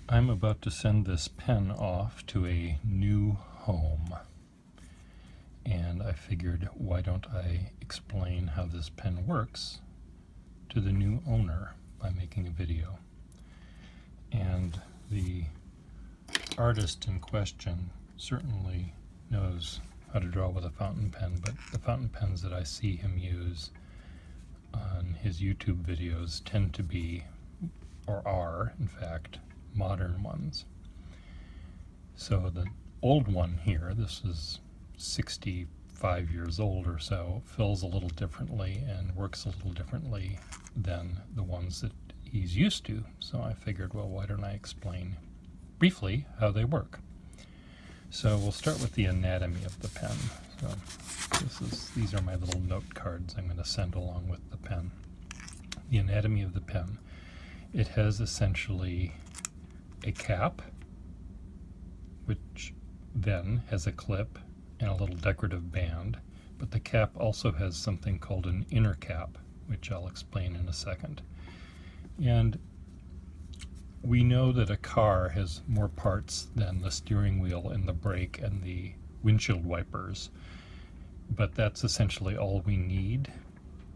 I'm about to send this pen off to a new home, and I figured, why don't I explain how this pen works to the new owner by making a video. And the artist in question certainly knows how to draw with a fountain pen, but the fountain pens that I see him use on his YouTube videos tend to be, or are, in fact, modern ones. So the old one here, this is 65 years old or so, fills a little differently and works a little differently than the ones that he's used to. So I figured, well, why don't I explain briefly how they work? So we'll start with the anatomy of the pen. So these are my little note cards I'm going to send along with the pen. The anatomy of the pen. It has essentially a cap, which then has a clip and a little decorative band, but the cap also has something called an inner cap, which I'll explain in a second. And we know that a car has more parts than the steering wheel and the brake and the windshield wipers, but that's essentially all we need.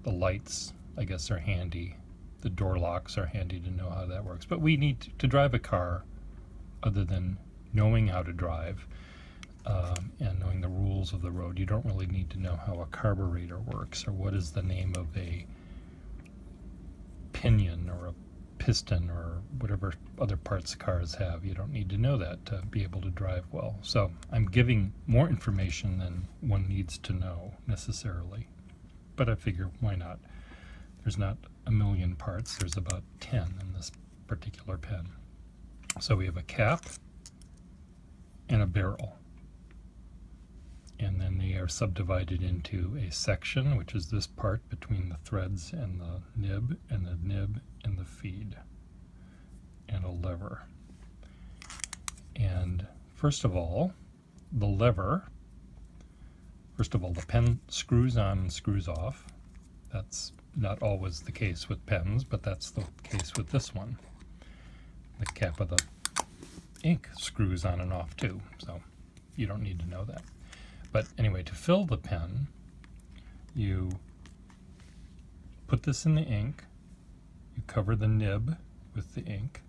The lights, I guess, are handy. The door locks are handy to know how that works. But we need to drive a car, other than knowing how to drive and knowing the rules of the road. You don't really need to know how a carburetor works or what is the name of a pinion or a piston or whatever other parts cars have. You don't need to know that to be able to drive well. So I'm giving more information than one needs to know necessarily. But I figure, why not? There's not a million parts, there's about 10 in this particular pen. So we have a cap and a barrel. And then they are subdivided into a section, which is this part between the threads and the nib and the feed, and a lever. And first of all, the lever, the pen screws on and screws off. That's not always the case with pens, but that's the case with this one. The cap of the ink screws on and off too, so you don't need to know that. But anyway, to fill the pen, you put this in the ink, you cover the nib with the ink,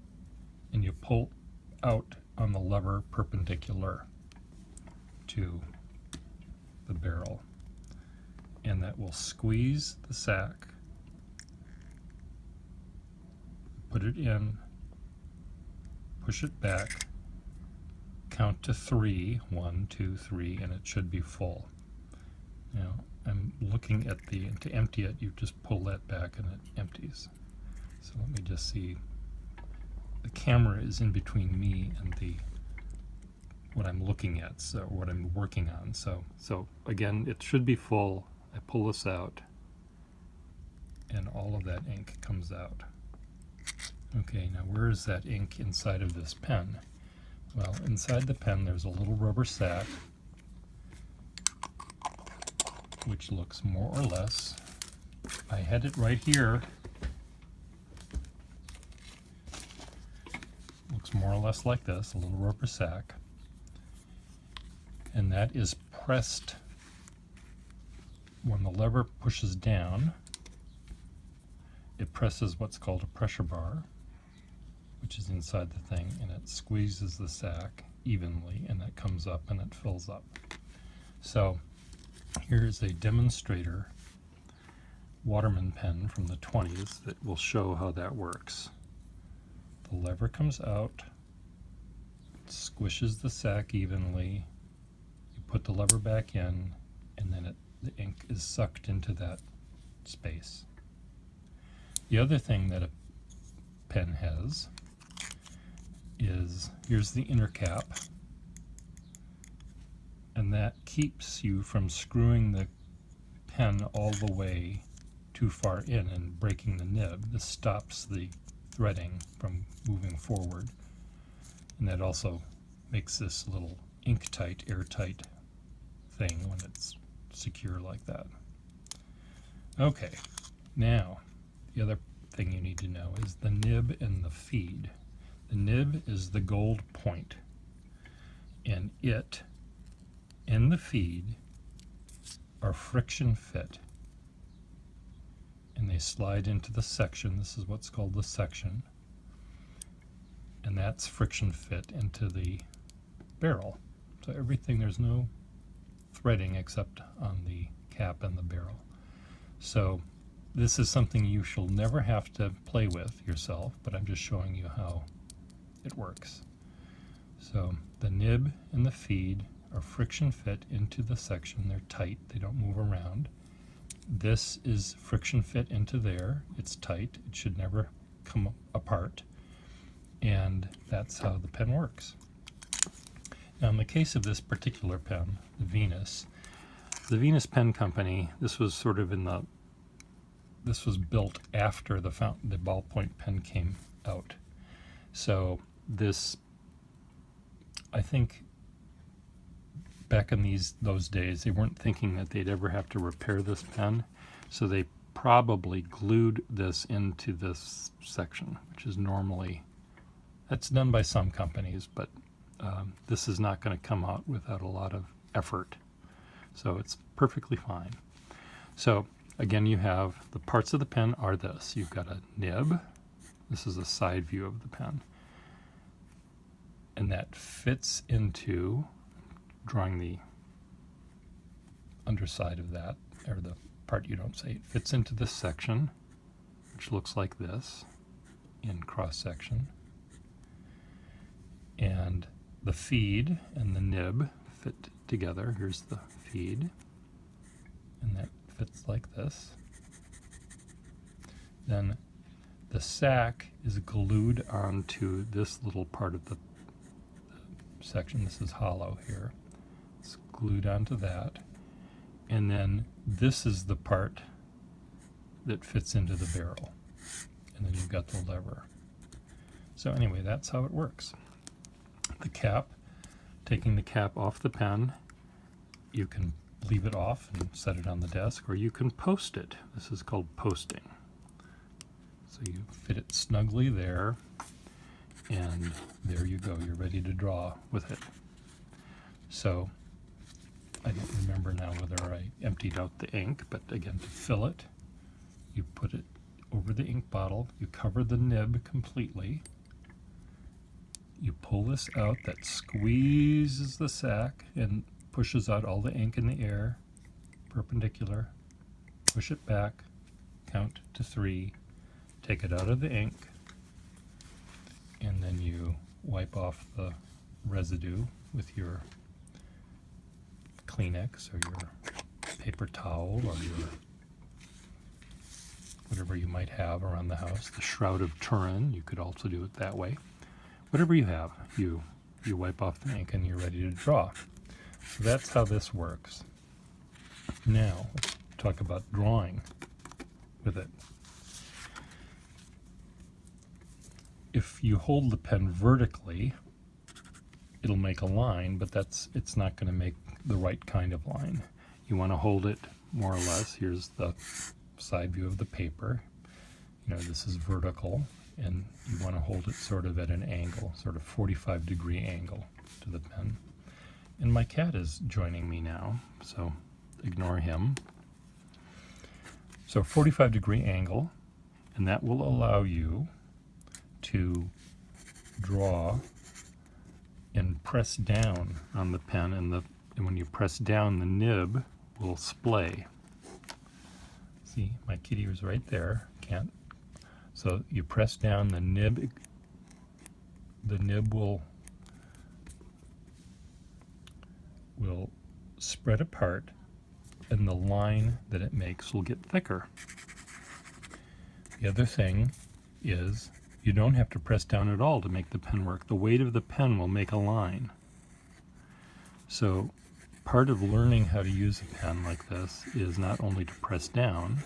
and you pull out on the lever perpendicular to the barrel. And that will squeeze the sac, put it in, push it back, count to 3, 1, 2, 3, and it should be full. Now I'm looking at to empty it, you just pull that back and it empties. So let me just see. The camera is in between me and what I'm looking at, so what I'm working on. So again, it should be full. I pull this out, and all of that ink comes out. Okay, now where is that ink inside of this pen? Well, inside the pen there's a little rubber sac, which looks more or less, I had it right here, looks more or less like this, a little rubber sac, and that is pressed. When the lever pushes down, it presses what's called a pressure bar, which is inside the thing, and it squeezes the sac evenly, and that comes up and it fills up. So here's a demonstrator Waterman pen from the 20s that will show how that works. The lever comes out, squishes the sac evenly, you put the lever back in, and then the ink is sucked into that space. The other thing that a pen has is, here's the inner cap, and that keeps you from screwing the pen all the way too far in and breaking the nib. This stops the threading from moving forward, and that also makes this little ink-tight, airtight thing when it's secure like that. Okay, now the other thing you need to know is the nib and the feed. The nib is the gold point, and it and the feed are friction fit, and they slide into the section. This is what's called the section, and that's friction fit into the barrel. So everything, there's no threading except on the cap and the barrel. So this is something you shall never have to play with yourself, but I'm just showing you how it works. So the nib and the feed are friction fit into the section. They're tight, they don't move around. This is friction fit into there. It's tight, it should never come apart. And that's how the pen works. Now in the case of this particular pen, the Venus Pen Company, this was sort of this was built after the ballpoint pen came out. So this, I think back in those days, they weren't thinking that they'd ever have to repair this pen, so they probably glued this into this section, which is normally, that's done by some companies, but this is not going to come out without a lot of effort. So it's perfectly fine. So again, you have the parts of the pen are this. You've got a nib. This is a side view of the pen. And that fits into, drawing the underside of that, or the part you don't see, it fits into this section, which looks like this in cross section. And the feed and the nib fit together. Here's the feed, and that fits like this. Then the sack is glued onto this little part of the section. This is hollow here. It's glued onto that. And then this is the part that fits into the barrel. And then you've got the lever. So anyway, that's how it works. The cap, taking the cap off the pen, you can leave it off and set it on the desk, or you can post it. This is called posting. So you fit it snugly there, and there you go. You're ready to draw with it. So I don't remember now whether I emptied out the ink, but again, to fill it, you put it over the ink bottle, you cover the nib completely, you pull this out, that squeezes the sack and pushes out all the ink in the air, perpendicular, push it back, count to 3, take it out of the ink, and then you wipe off the residue with your Kleenex or your paper towel or your whatever you might have around the house. The Shroud of Turin, you could also do it that way. Whatever you have, you wipe off the ink and you're ready to draw. So that's how this works. Now, let's talk about drawing with it. If you hold the pen vertically, it'll make a line, but it's not going to make the right kind of line. You want to hold it more or less. Here's the side view of the paper. You know, this is vertical, and you want to hold it sort of at an angle, sort of 45-degree angle to the pen. And my cat is joining me now, so ignore him. So 45-degree angle, and that will allow you to draw and press down on the pen, and when you press down, the nib will splay. See, my kitty was right there. Can't. So you press down, the nib will spread apart, and the line that it makes will get thicker. The other thing is you don't have to press down at all to make the pen work. The weight of the pen will make a line. So part of learning how to use a pen like this is not only to press down,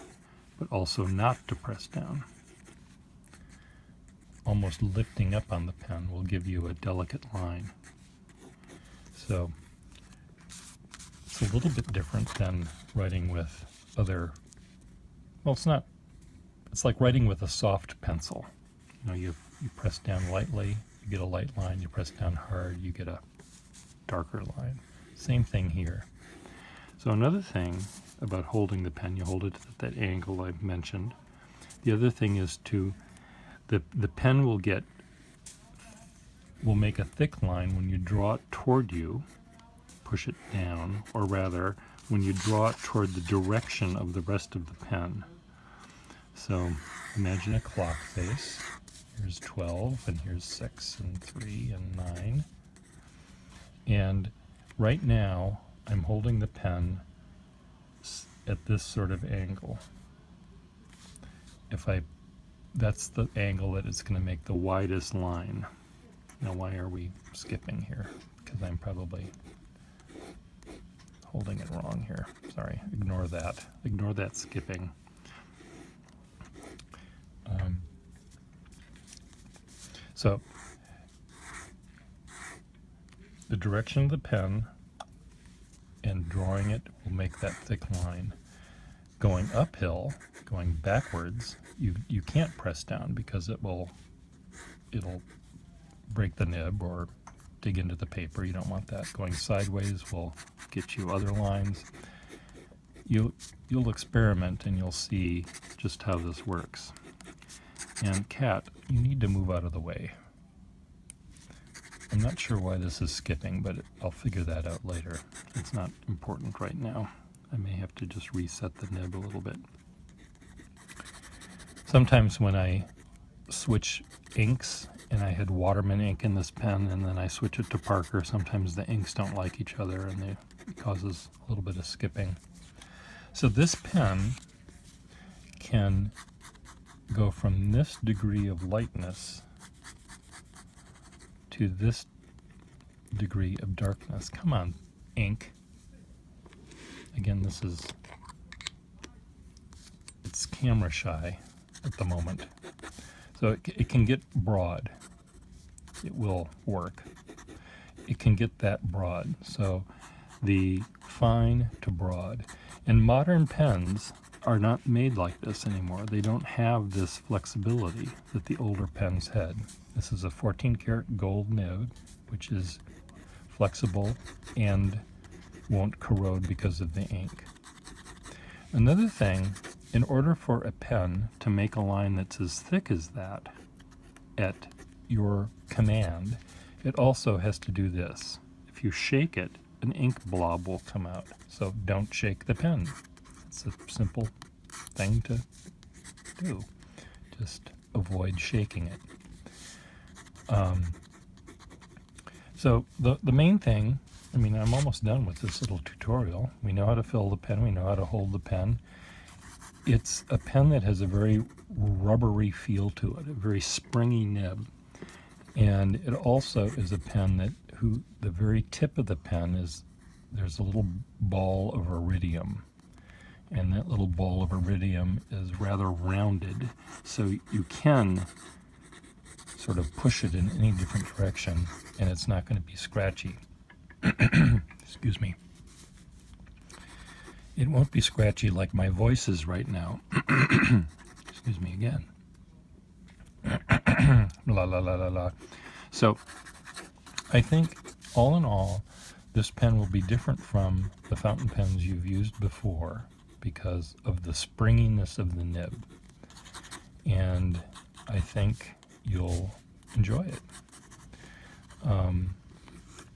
but also not to press down. Almost lifting up on the pen will give you a delicate line. So it's a little bit different than writing with other, well, it's like writing with a soft pencil. You know, you press down lightly, you get a light line, you press down hard, you get a darker line. Same thing here. So another thing about holding the pen, you hold it at that angle I've mentioned. The other thing is the pen will make a thick line when you draw it toward you, push it down, or rather, when you draw it toward the direction of the rest of the pen. So imagine a clock face. Here's 12, and here's 6, and 3, and 9. And right now, I'm holding the pen at this sort of angle. That's the angle that it's going to make the widest line. Now, why are we skipping here? Because I'm probably holding it wrong here. Sorry, ignore that. Ignore that skipping. So, the direction of the pen and drawing it will make that thick line. Going uphill, going backwards, you can't press down because it'll break the nib or dig into the paper. You don't want that. Going sideways will get you other lines. You'll experiment and you'll see just how this works. And cat, you need to move out of the way. I'm not sure why this is skipping, but I'll figure that out later. It's not important right now. I may have to just reset the nib a little bit. Sometimes when I switch inks, and I had Waterman ink in this pen, and then I switch it to Parker, sometimes the inks don't like each other, and it causes a little bit of skipping. So this pen can go from this degree of lightness to this degree of darkness. Come on, ink. Again, it's camera shy at the moment. So it can get broad. It will work. It can get that broad. So the fine to broad. And modern pens are not made like this anymore. They don't have this flexibility that the older pens had. This is a 14 karat gold nib, which is flexible and won't corrode because of the ink. Another thing, in order for a pen to make a line that's as thick as that at your command, it also has to do this. If you shake it, an ink blob will come out. So don't shake the pen. It's a simple thing to do. Just avoid shaking it. So the main thing, I'm almost done with this little tutorial. We know how to fill the pen. We know how to hold the pen. It's a pen that has a very rubbery feel to it, a very springy nib. And it also is a pen the very tip of the pen there's a little ball of iridium. And that little ball of iridium is rather rounded, so you can sort of push it in any different direction, and it's not going to be scratchy. Excuse me. It won't be scratchy like my voice is right now. Excuse me again. La la la la la. So, I think, all in all, this pen will be different from the fountain pens you've used before because of the springiness of the nib. And I think you'll enjoy it.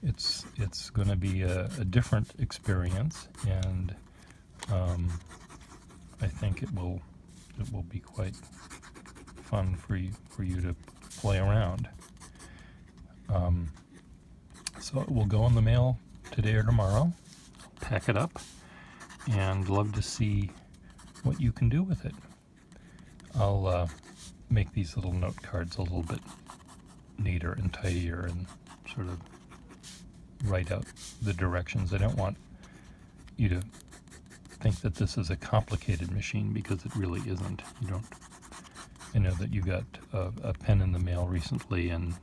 It's going to be a different experience, and I think it will be quite fun for you to play around. So it will go in the mail today or tomorrow. Pack it up, and love to see what you can do with it. I'll make these little note cards a little bit neater and tidier and sort of write out the directions. I don't want you to think that this is a complicated machine, because it really isn't. I know that you got a pen in the mail recently, and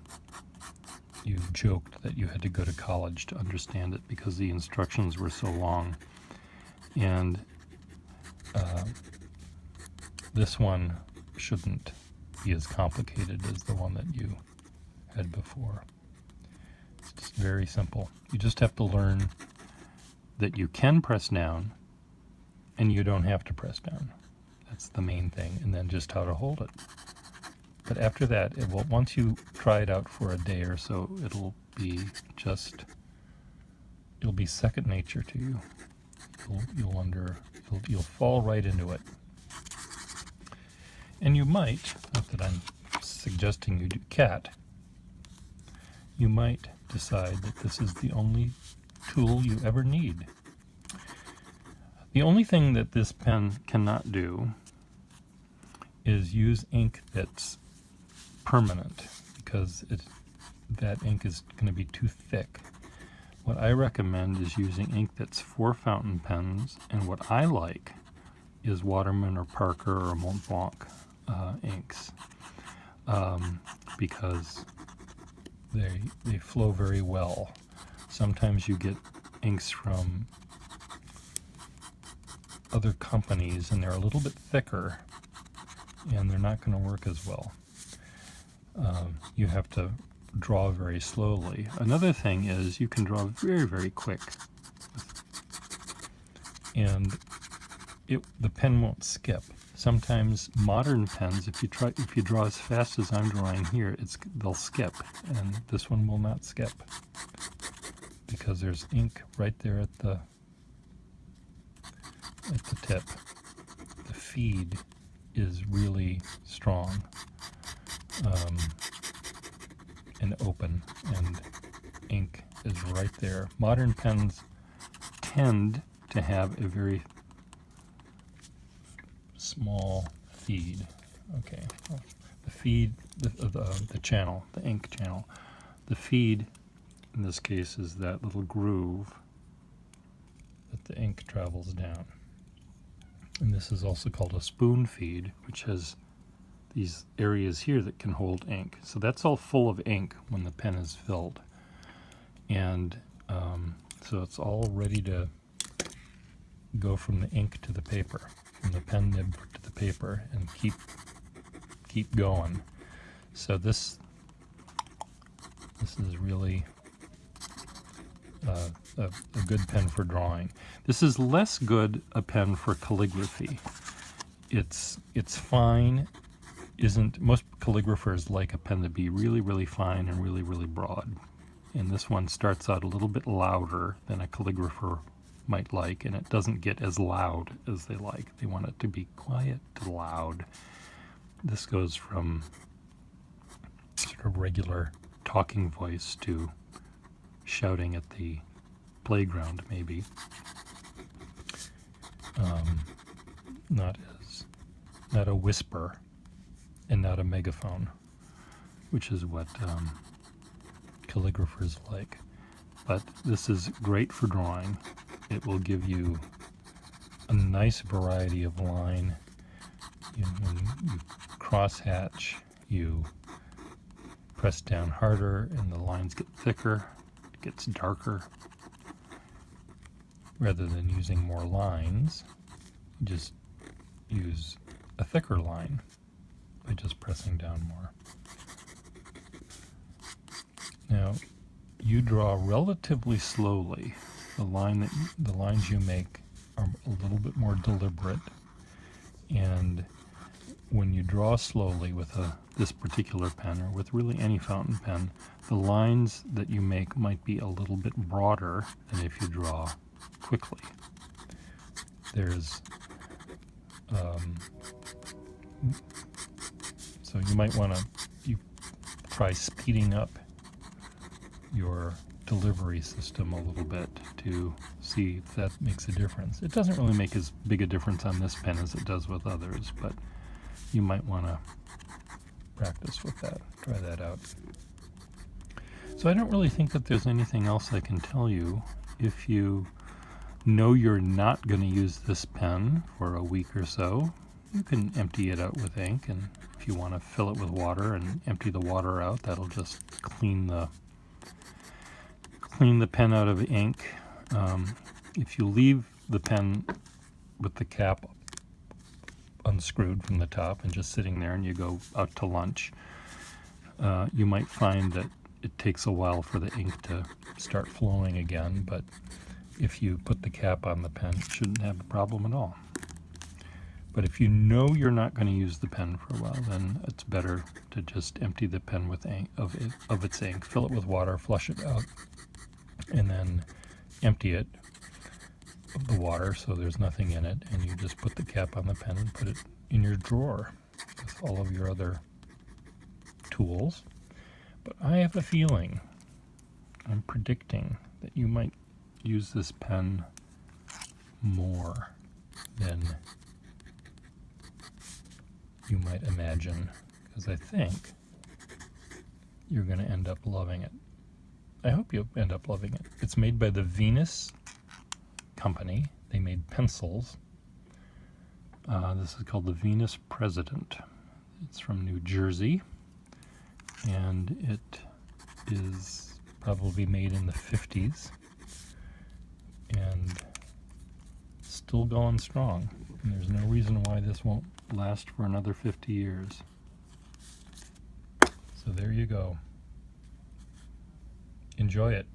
you joked that you had to go to college to understand it because the instructions were so long. And this one shouldn't be as complicated as the one that you had said before. It's just very simple. You just have to learn that you can press down and you don't have to press down. That's the main thing, and then just how to hold it. But after that, once you try it out for a day or so, it'll be second nature to you. You'll fall right into it. And you might, not that I'm suggesting you do cat, you might decide that this is the only tool you ever need. The only thing that this pen cannot do is use ink that's permanent, because that ink is going to be too thick. What I recommend is using ink that's for fountain pens, and what I like is Waterman or Parker or Mont Blanc inks, because they flow very well. Sometimes you get inks from other companies and they're a little bit thicker and they're not going to work as well. You have to draw very slowly. Another thing is you can draw very, very quick, and the pen won't skip. Sometimes modern pens, if you draw as fast as I'm drawing here, they'll skip, and this one will not skip because there's ink right there at the tip. The feed is really strong and open, and ink is right there. Modern pens tend to have a very small feed. Okay, well, the feed, the channel, the ink channel. The feed in this case is that little groove that the ink travels down. And this is also called a spoon feed, which has these areas here that can hold ink. So that's all full of ink when the pen is filled. And so it's all ready to go from the ink to the paper, from the pen nib to the paper, and keep going. So this is really a good pen for drawing. This is less good a pen for calligraphy. It's fine. Most calligraphers like a pen to be really, really fine and really, really broad. And this one starts out a little bit louder than a calligrapher might like, and it doesn't get as loud as they like. They want it to be quiet to loud. This goes from sort of regular talking voice to shouting at the playground, maybe. Not a whisper and not a megaphone, which is what calligraphers like. But this is great for drawing. It will give you a nice variety of line. When you cross-hatch, you press down harder and the lines get thicker, it gets darker. Rather than using more lines, you just use a thicker line by just pressing down more. Now, you draw relatively slowly. The lines you make are a little bit more deliberate, and when you draw slowly with this particular pen, or with really any fountain pen, the lines that you make might be a little bit broader than if you draw quickly. So you might want to try speeding up your delivery system a little bit to see if that makes a difference. It doesn't really make as big a difference on this pen as it does with others, but you might want to practice with that, try that out. So I don't really think that there's anything else I can tell you. If you know you're not going to use this pen for a week or so, you can empty it out with ink, and if you want to fill it with water and empty the water out, that'll just clean the pen out of ink. If you leave the pen with the cap unscrewed from the top and just sitting there, and you go out to lunch, You might find that it takes a while for the ink to start flowing again, but if you put the cap on the pen, it shouldn't have a problem at all. But if you know you're not going to use the pen for a while, then it's better to just empty the pen with of its ink, fill it with water, flush it out, and then empty it of the water so there's nothing in it, and you just put the cap on the pen and put it in your drawer with all of your other tools. But I have a feeling, I'm predicting, that you might use this pen more than you might imagine, because I think you're going to end up loving it. I hope you'll end up loving it. It's made by the Venus company. They made pencils. This is called the Venus President. It's from New Jersey, and it is probably made in the 50s and still going strong. And there's no reason why this won't last for another 50 years. So there you go. Enjoy it.